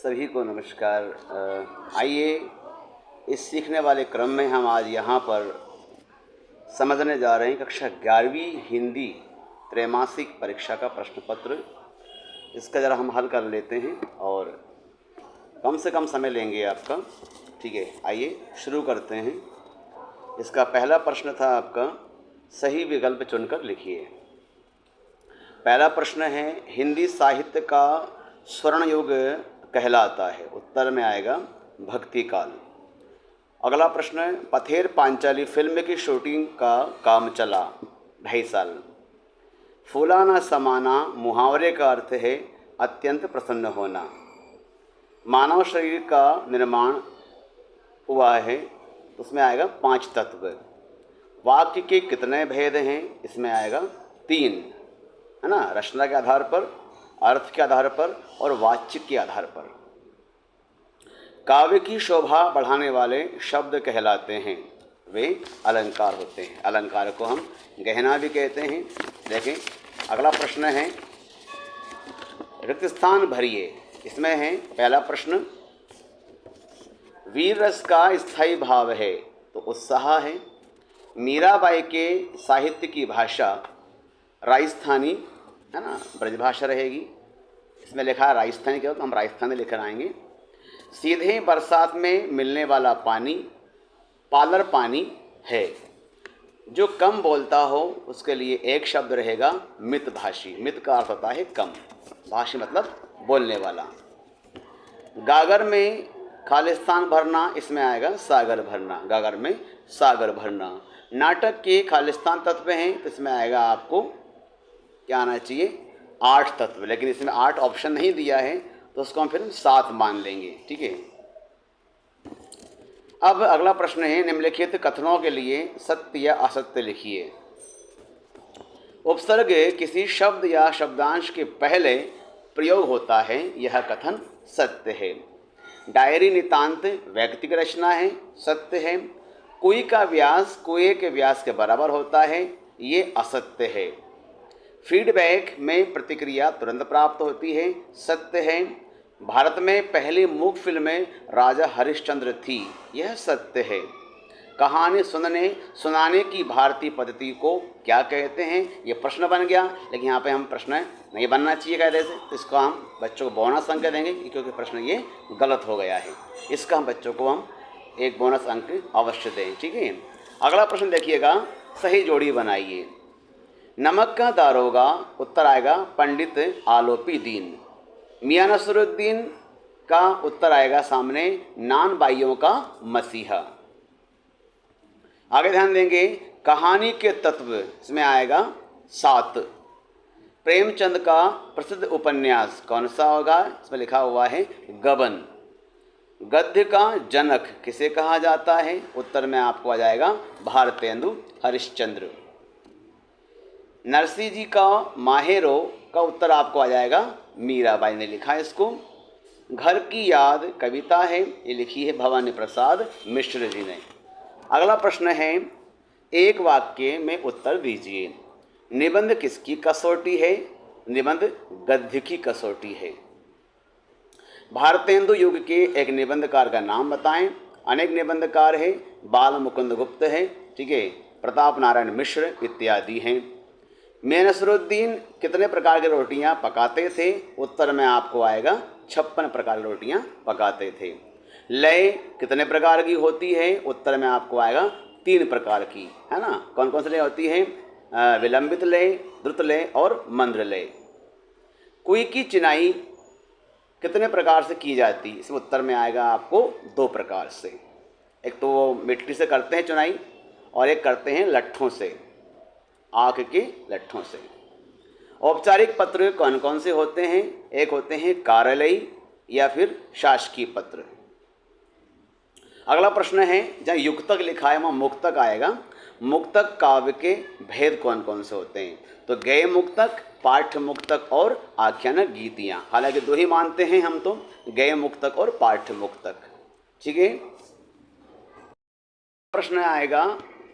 सभी को नमस्कार। आइए इस सीखने वाले क्रम में हम आज यहाँ पर समझने जा रहे हैं कक्षा 11वीं हिंदी त्रैमासिक परीक्षा का प्रश्न पत्र। इसका ज़रा हम हल कर लेते हैं और कम से कम समय लेंगे आपका। ठीक है, आइए शुरू करते हैं। इसका पहला प्रश्न था आपका, सही विकल्प चुनकर लिखिए। पहला प्रश्न है, हिंदी साहित्य का स्वर्ण युग कहलाता है। उत्तर में आएगा भक्ति काल। अगला प्रश्न है, पथेर पांचाली फिल्म की शूटिंग का काम चला 2.5 साल। फूलाना समाना मुहावरे का अर्थ है अत्यंत प्रसन्न होना। मानव शरीर का निर्माण हुआ है, उसमें आएगा 5 तत्व। वाक्य के कितने भेद हैं? इसमें आएगा 3, है ना, रचना के आधार पर, अर्थ के आधार पर और वाच्य के आधार पर। काव्य की शोभा बढ़ाने वाले शब्द कहलाते हैं, वे अलंकार होते हैं। अलंकार को हम गहना भी कहते हैं। देखें, अगला प्रश्न है, रिक्त स्थान भरिए। इसमें है पहला प्रश्न, वीर रस का स्थायी भाव है, तो उत्साह है। मीराबाई के साहित्य की भाषा राजस्थानी, है ना, ब्रजभाषा रहेगी। इसमें लिखा है राजस्थानी, क्या हो तो हम राजस्थानी लेकर आएंगे। सीधे बरसात में मिलने वाला पानी पालर पानी है। जो कम बोलता हो उसके लिए एक शब्द रहेगा मितभाषी। मित का अर्थ होता है कम, भाषी मतलब बोलने वाला। गागर में खालिस्तान भरना, इसमें आएगा सागर भरना। गागर में सागर भरना। नाटक के खालिस्तान तत्व हैं, तो इसमें आएगा आपको क्या आना चाहिए? 8 तत्व। लेकिन इसमें 8 ऑप्शन नहीं दिया है, तो उसको हम फिर 7 मान लेंगे। ठीक है। अब अगला प्रश्न है, निम्नलिखित कथनों के लिए सत्य या असत्य लिखिए। उपसर्ग किसी शब्द या शब्दांश के पहले प्रयोग होता है, यह कथन सत्य है। डायरी नितांत व्यक्तिगत रचना है, सत्य है। कुएं का व्यास कुएं के व्यास के बराबर होता है, ये असत्य है। फीडबैक में प्रतिक्रिया तुरंत प्राप्त होती है, सत्य है। भारत में पहली मूक फिल्में राजा हरिश्चंद्र थी, यह सत्य है। कहानी सुनाने की भारतीय पद्धति को क्या कहते हैं? ये प्रश्न बन गया, लेकिन यहाँ पे हम प्रश्न नहीं बनना चाहिए कायदे से, तो इसको हम बच्चों को बोनस अंक देंगे, क्योंकि प्रश्न ये गलत हो गया है। इसका हम बच्चों को हम एक बोनस अंक अवश्य दें। ठीक है। अगला प्रश्न देखिएगा, सही जोड़ी बनाइए। नमक का दारोगा, उत्तर आएगा पंडित आलोपी दीन। मियां नसरुद्दीन का उत्तर आएगा सामने नान बाइयों का मसीहा। आगे ध्यान देंगे, कहानी के तत्व, इसमें आएगा 7। प्रेमचंद का प्रसिद्ध उपन्यास कौन सा होगा? इसमें लिखा हुआ है गबन। गद्य का जनक किसे कहा जाता है? उत्तर में आपको आ जाएगा भारतेंदु हरिश्चंद्र। नरसिंह जी का माहेरो का उत्तर आपको आ जाएगा मीराबाई ने लिखा है इसको। घर की याद कविता है, ये लिखी है भवानी प्रसाद मिश्र जी ने। अगला प्रश्न है, एक वाक्य में उत्तर दीजिए। निबंध किसकी कसौटी है? निबंध गद्य की कसौटी है। भारतेंदु युग के एक निबंधकार का नाम बताएं। अनेक निबंधकार है, बाल मुकुंद गुप्त है, ठीक है, प्रताप नारायण मिश्र इत्यादि हैं। मियां नसरुद्दीन कितने प्रकार की रोटियां पकाते थे? उत्तर में आपको आएगा 56 प्रकार की रोटियां पकाते थे। लय कितने प्रकार की होती है? उत्तर में आपको आएगा 3 प्रकार की, है ना। कौन कौन सी लय होती है? विलंबित लय, द्रुत लय और मंद्र लय। कुई की चिनाई कितने प्रकार से की जाती? इसमें उत्तर में आएगा आपको 2 प्रकार से। एक तो मिट्टी से करते हैं चुनाई, और एक करते हैं लट्ठों से, आँख के लट्ठों से। औपचारिक पत्र कौन कौन से होते हैं? एक होते हैं कार्यालयी या फिर शासकीय पत्र। अगला प्रश्न है, जहाँ युक्तक लिखा है वहाँ मुक्तक आएगा। मुक्तक काव्य के भेद कौन कौन से होते हैं? तो गेय मुक्तक, पाठ्य मुक्तक और आख्यानक गीतियाँ। हालांकि 2 ही मानते हैं हम तो, गेय मुक्तक और पाठ्य मुक्तक। ठीक है। प्रश्न आएगा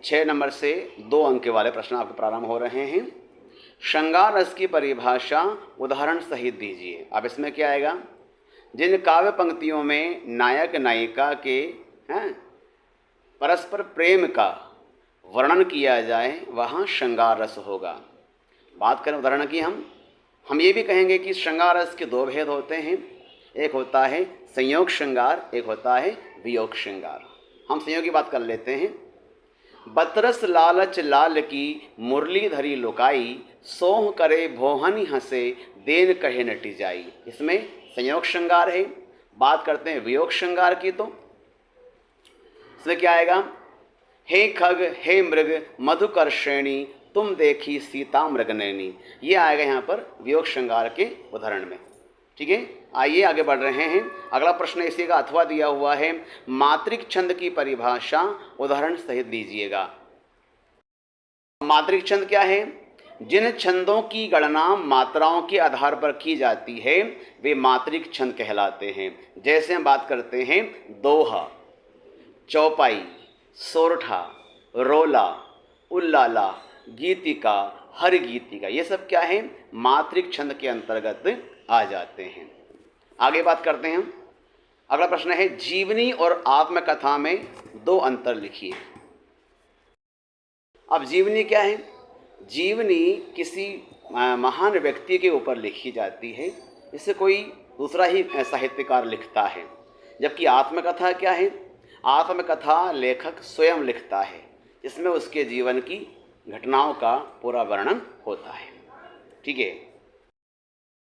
6 नंबर से 2 अंक वाले प्रश्न आपके प्रारंभ हो रहे हैं। श्रृंगार रस की परिभाषा उदाहरण सहित दीजिए। अब इसमें क्या आएगा? जिन काव्य पंक्तियों में नायक नायिका के हैं परस्पर प्रेम का वर्णन किया जाए वहाँ श्रृंगार रस होगा। बात करें उदाहरण की, हम ये भी कहेंगे कि श्रृंगार रस के दो भेद होते हैं, एक होता है संयोग श्रृंगार, एक होता है वियोग श्रृंगार। हम संयोग की बात कर लेते हैं। बतरस लालच लाल की मुरली धरी लुकाई, सोह करे भोहनी हंसे देन कहे नटी जाई। इसमें संयोग श्रृंगार है। बात करते हैं वियोग श्रृंगार की, तो इसमें क्या आएगा? हे खग हे मृग मधुकर श्रेणी, तुम देखी सीता मृगनैनी। ये आएगा यहाँ पर वियोग श्रृंगार के उदाहरण में। ठीक है, आइए आगे बढ़ रहे हैं। अगला प्रश्न इसी का अथवा दिया हुआ है। मात्रिक छंद की परिभाषा उदाहरण सहित दीजिएगा। मात्रिक छंद क्या है? जिन छंदों की गणना मात्राओं के आधार पर की जाती है वे मात्रिक छंद कहलाते हैं। जैसे हम बात करते हैं दोहा, चौपाई, सोरठा, रोला, उल्लाला, गीतिका, हर गीतिका, ये सब क्या है? मात्रिक छंद के अंतर्गत आ जाते हैं। आगे बात करते हैं हम। अगला प्रश्न है जीवनी और आत्मकथा में दो अंतर लिखिए। अब जीवनी क्या है? जीवनी किसी महान व्यक्ति के ऊपर लिखी जाती है, इसे कोई दूसरा ही साहित्यकार लिखता है। जबकि आत्मकथा क्या है? आत्मकथा लेखक स्वयं लिखता है, इसमें उसके जीवन की घटनाओं का पूरा वर्णन होता है। ठीक है,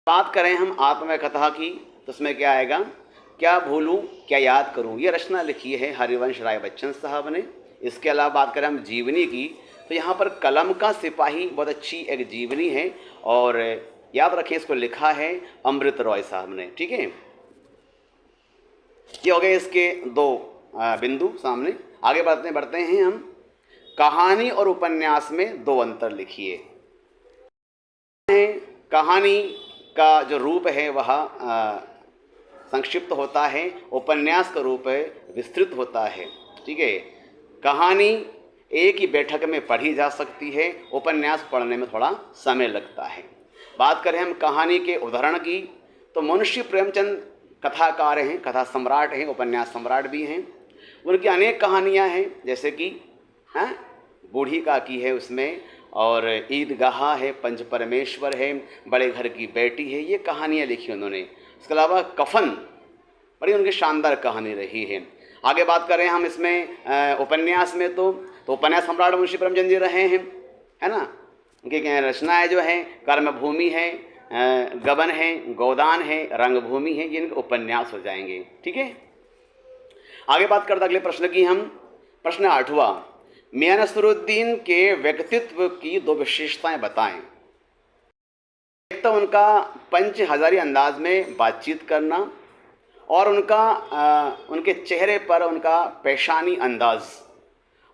बात करें हम आत्मकथा की तो उसमें क्या आएगा? क्या भूलूं क्या याद करूं, ये रचना लिखी है हरिवंश राय बच्चन साहब ने। इसके अलावा बात करें हम जीवनी की तो यहाँ पर कलम का सिपाही बहुत अच्छी एक जीवनी है, और याद रखिए इसको लिखा है अमृत रॉय साहब ने। ठीक है, ये हो गए इसके दो बिंदु सामने। आगे बढ़ते हैं हम। कहानी और उपन्यास में दो अंतर लिखिए। कहानी का जो रूप है वह संक्षिप्त होता है, उपन्यास का रूप विस्तृत होता है। ठीक है, कहानी एक ही बैठक में पढ़ी जा सकती है, उपन्यास पढ़ने में थोड़ा समय लगता है। बात करें हम कहानी के उदाहरण की तो मुंशी प्रेमचंद कथाकार हैं, कथा सम्राट हैं, उपन्यास सम्राट भी हैं। उनकी अनेक कहानियाँ हैं, जैसे कि बूढ़ी काकी है उसमें, और ईदगाह है, पंच परमेश्वर है, बड़े घर की बेटी है, ये कहानियाँ लिखी उन्होंने। इसके अलावा कफन बड़ी उनकी शानदार कहानी रही है। आगे बात करें हम इसमें उपन्यास में तो उपन्यास सम्राट मुंशी प्रेमचंद जी रहे हैं, है ना। उनकी रचनाएँ जो हैं कर्मभूमि है, गबन है, गोदान है, रंगभूमि है, ये इनके उपन्यास हो जाएंगे। ठीक है, आगे बात करते अगले प्रश्न की हम। प्रश्न 8वां, मियां नसरुद्दीन के व्यक्तित्व की दो विशेषताएं बताएं। एक तो उनका पंच हजारी अंदाज में बातचीत करना, और उनके चेहरे पर उनका पेशानी अंदाज,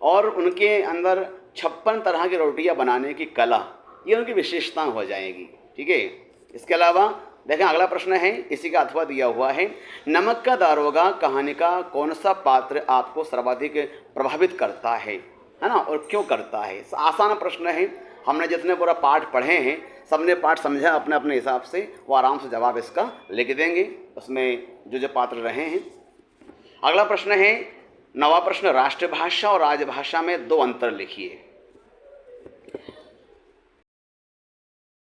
और उनके अंदर 56 तरह की रोटियां बनाने की कला, ये उनकी विशेषता हो जाएगी। ठीक है, इसके अलावा देखें अगला प्रश्न है, इसी का अथवा दिया हुआ है। नमक का दारोगा कहानी का कौन सा पात्र आपको सर्वाधिक प्रभावित करता है ना, और क्यों करता है? आसान प्रश्न है, हमने जितने पूरा पाठ पढ़े हैं सबने पाठ समझा अपने अपने हिसाब से, वो आराम से जवाब इसका लिख देंगे उसमें जो पात्र रहे हैं। अगला प्रश्न है 9वां प्रश्न, राष्ट्रभाषा और राजभाषा में दो अंतर लिखिए।